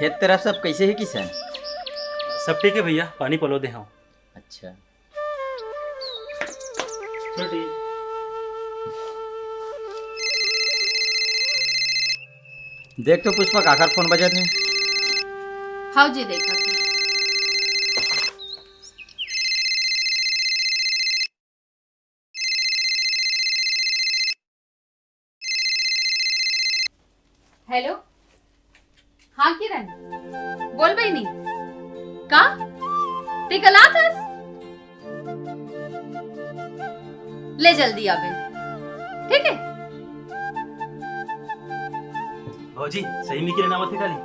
खेत तरफ सब कैसे है किसान? सब ठीक है भैया, पानी पलो दे हाँ। अच्छा, चल ठीक। देख तो पुष्पा काकर फोन बजा थे। हाँ जी देखा था। हेलो, हाँ किरण बोल बहिणी का ते गला थस ले जल्दी आवे, ठीक है? भौजी सही में किरण आवत है खाली?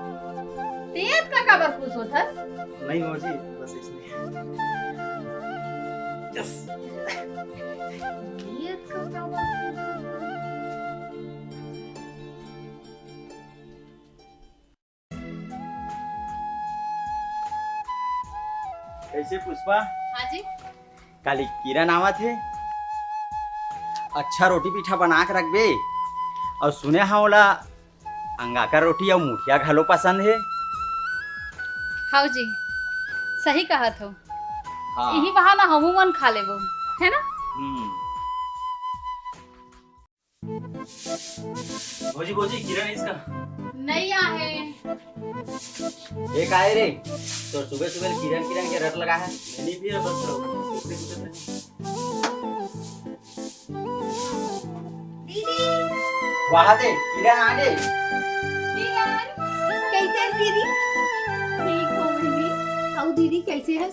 तेज का काबर खुश होथस? नहीं भौजी, बस इसलिए। यस। तेज का काबर खुश होथस? कैसे पुष्पा? हाँ जी काली किरण आवत है। अच्छा रोटी पीठा बना के रख बे। और सुने हाँ ओला अंगा का रोटी और मुठिया घलो पसंद है। हाँ जी सही कहा तो। हाँ। यही बहाना हमू मन खा लेबो, है ना? भौजी भौजी किरण है इसका। नहीं आहे। एक आए रे तो सुबह सुबह किरण किरण के रट लगा है। नहीं भी है बस ऊपरी कुछ नहीं। वहाँ दे किरण आ गई। कैसे है दीदी? ठीक हो बहनी। और दीदी कैसे है?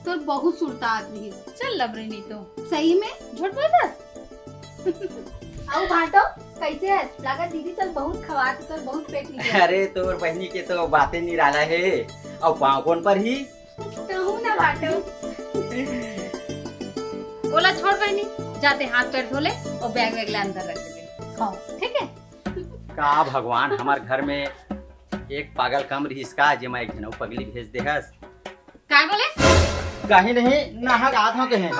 तो बहुत सुरता आदमी है। चल लबरनी तो सही में झूठ बोल रहा। और भाटो कैसे है? लगा दीदी चल बहुत खवा के तो बहुत पेट निकला। अरे तोर बहनी के तो बातें निराला है। और पाँव कौन पर ही कहूँ ना भाटो। बोला छोड़ बहनी, जाते हाथ पैर धो ले और बैग वैग ले अंदर रख दे। हाँ ठीक है। का भगवान हमार घर में एक पागल कम रहीस का जे मैं एक जनऊ पगली भेज दे हस। काय बोले? कहीं नहीं नहा आधा के हैं।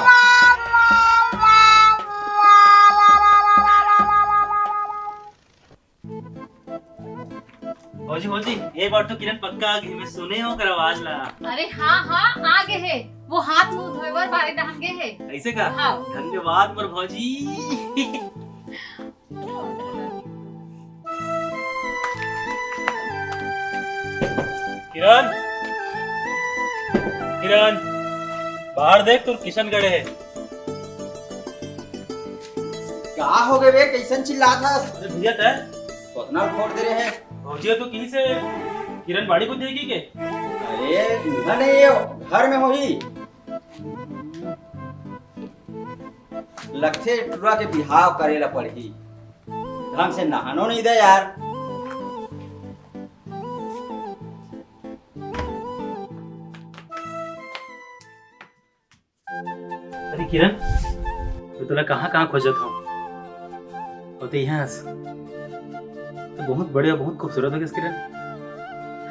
भौजी भौजी ये बार तो किरण पक्का आ गई, मैं सुने हो कर आवाज ला। अरे हाँ हाँ आगे है वो, हाथ मुंह धोएवर बारे डहन गए है। ऐसे का? हाँ। धन्यवाद मोर भौजी। किरण किरण बाहर देख, तू किशनगढ़ है। क्या हो गए बे कैसन चिल्ला था? अरे भैया तय कितना फोड़ दे रहे हैं। भौजी तो कहीं से किरण बाड़ी को देगी के? अरे दूल्हा नहीं है घर में हो ही। लगते टूरा के बिहाव करेला पड़ही। ढंग से नहानो नहीं दे यार। अरे किरण तो तुला कहाँ कहाँ खोजत हूँ और तो यहाँ तो बहुत बढ़िया बहुत खूबसूरत हो किरण।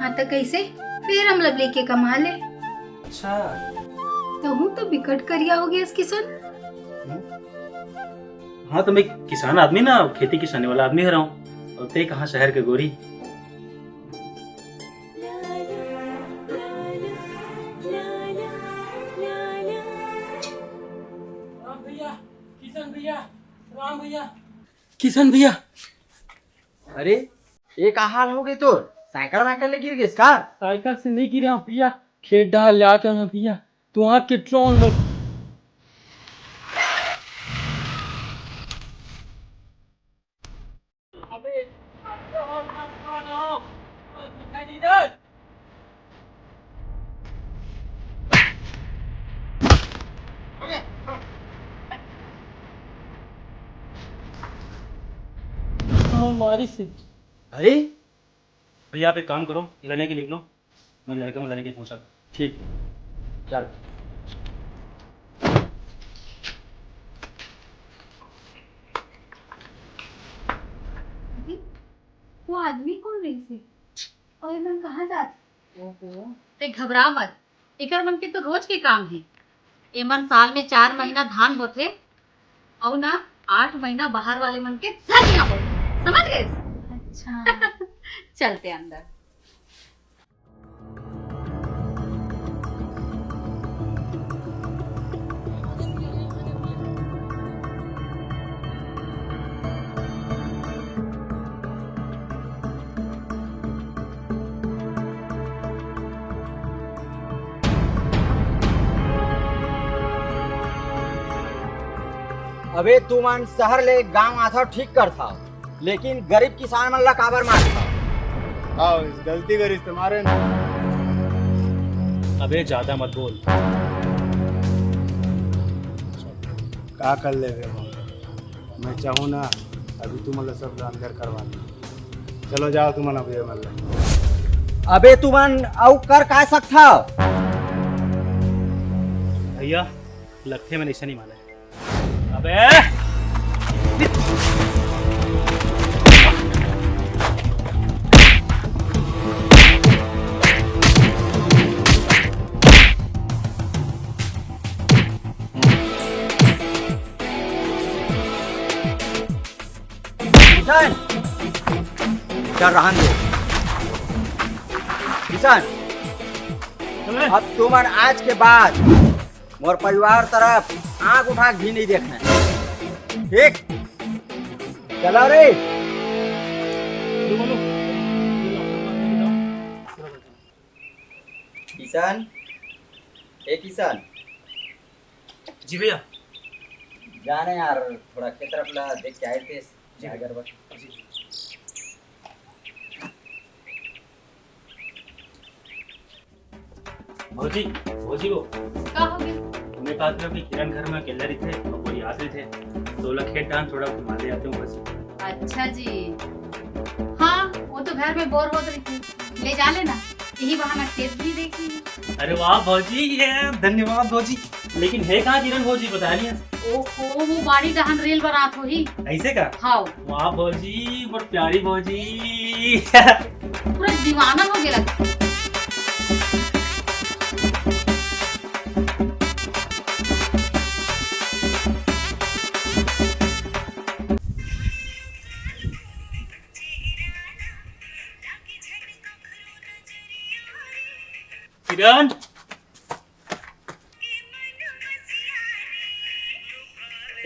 हाँ तो कैसे फिर हम लवली के कमा ले। अच्छा तो हूँ तो बिकट करिया हो गया इसकी सुन। हाँ तो मैं किसान आदमी ना, खेती किसानी वाला आदमी रहा हूँ। और ते कहाँ शहर के गोरी। राम भैया, किशन भैया, राम भैया, किशन भैया। अरे ये कहाँ हाल हो गई तो? साइकिल वाइकिल ले गिर गई इसका? साइकिल से नहीं गिरा भैया, खेत डाल जाकर मैं भैया तो वहाँ के ट्रोन में मारी से। अरे भैया आप एक काम करो, लेने के लिख लो, मैं लड़के में लेने के पहुँचा। ठीक चल। वो आदमी कौन रही से? और मन कहाँ जात? ते घबरा मत, एकर मन के तो रोज के काम है। एमन साल में 4 महीना धान होते और ना 8 महीना बाहर वाले मन के धनिया होते, समझ गए? अच्छा। चलते अंदर। अबे तू मन शहर ले गांव आता ठीक कर था, लेकिन गरीब किसान मन ला काबर मारता? आओ इस गलती करिस तुम्हारे न। अबे ज्यादा मत बोल। का कर ले मैं चाहूँ ना अभी तुम मतलब सब अंदर करवा दो। चलो जाओ तुम अभी मतलब। अबे तू मन औ कर का सकता? भैया लगते में निशा नहीं माना। अबे किसान चल रहन दे। किसान अब तू मन आज के बाद मोर परिवार तरफ आंख उठा के भी नहीं देखना, ठीक? चलो रे। किसान, ए किसान, जी भैया। जाने यार थोड़ा खेत तरफ ला देख के आए थे। जी गड़बड़। भौजी भौजी वो का हो गया? तुम्हें कहा था कि किरण घर में अकेले रही थे और कोई आते थे तो लोग खेत डांस थोड़ा घुमा ले आते हूँ बस। अच्छा जी, हाँ वो तो घर में बोर हो रही थी, ले जा लेना, यही बहाना खेत भी देख ली। अरे वाह भौजी, ये धन्यवाद भौजी। लेकिन है कहाँ किरण भौजी, बता रही है? ओहो वो बाड़ी दहन रेल बारात हो ही। ऐसे का? हाँ वाह भौजी, बहुत प्यारी भौजी। पूरा दीवाना हो गया। किरण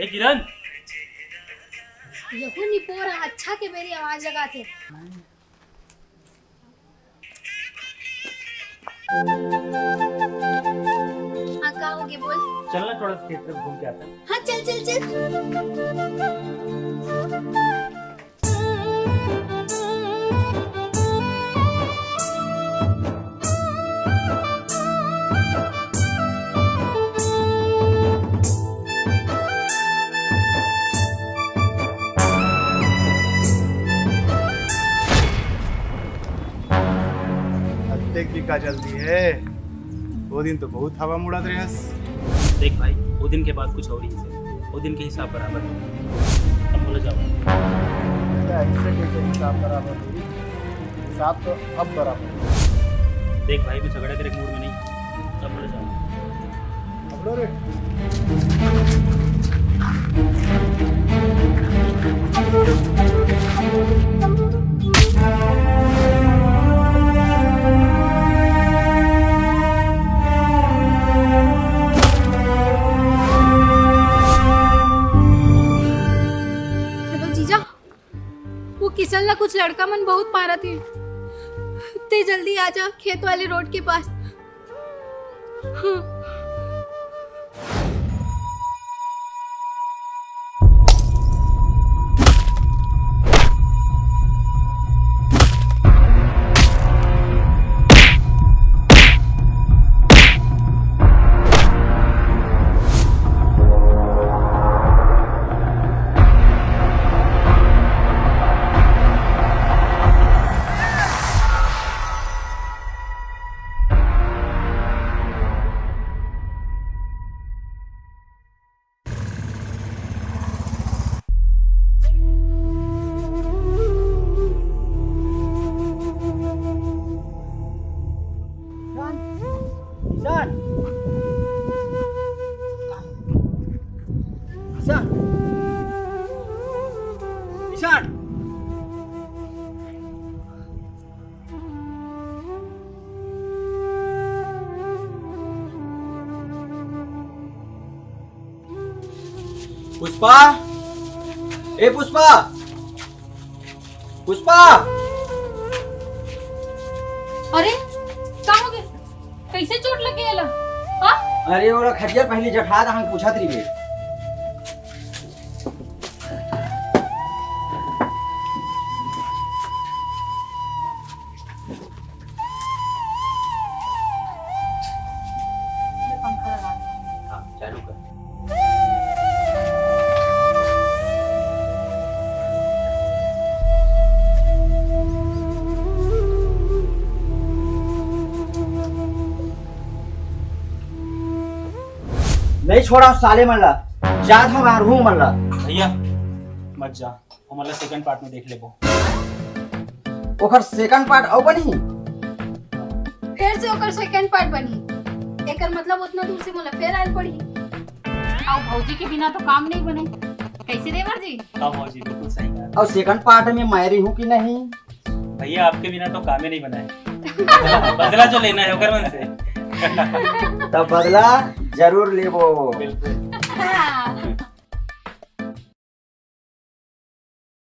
ए किरण, यहू निपोरा अच्छा के मेरी आवाज लगाते। हाँ का होगी बोल। चलना थोड़ा खेत में घूम के आता है। हाँ चल चल चल। देख भी का जल्दी है, वो दिन तो बहुत हवा मुड़त रहे हस। देख भाई, वो दिन के बाद कुछ और ही है, वो दिन के हिसाब बराबर है। अब बोले जाओ। ऐसे कैसे हिसाब बराबर हुई? हिसाब तो अब बराबर। देख भाई, मैं झगड़ा करे मूड में नहीं। अब बोले जाओ। अब लो रे। किशन ला कुछ लड़का मन बहुत मारा थे, ते जल्दी आ जा खेत वाले रोड के पास। हाँ। पुष्पा, ए पुष्पा, पुष्पा। अरे का हो गया? कैसे चोट लग गया? हाँ? अरे वो खटिया पहले जठा था, हम पूछत रही। नहीं छोड़ा साले मल्ला जात हम मारू मल्ला भैया मत जा, हमारा सेकंड पार्ट में देख लेबो। ओकर सेकंड पार्ट औ बनी फिर से ओकर सेकंड पार्ट बनी, एकर मतलब उतना दूर से मोला फिर आयल पड़ी। और भौजी के बिना तो काम नहीं बने। कैसे देवर जी? हाँ भौजी बिल्कुल सही कहा। और सेकंड पार्ट में मैरी हूँ कि नहीं? भैया आपके बिना तो काम ही नहीं बना है। बदला जो लेना है ओकर मन से। तब बदला जरूर लेबो। बिल्कुल। हाँ,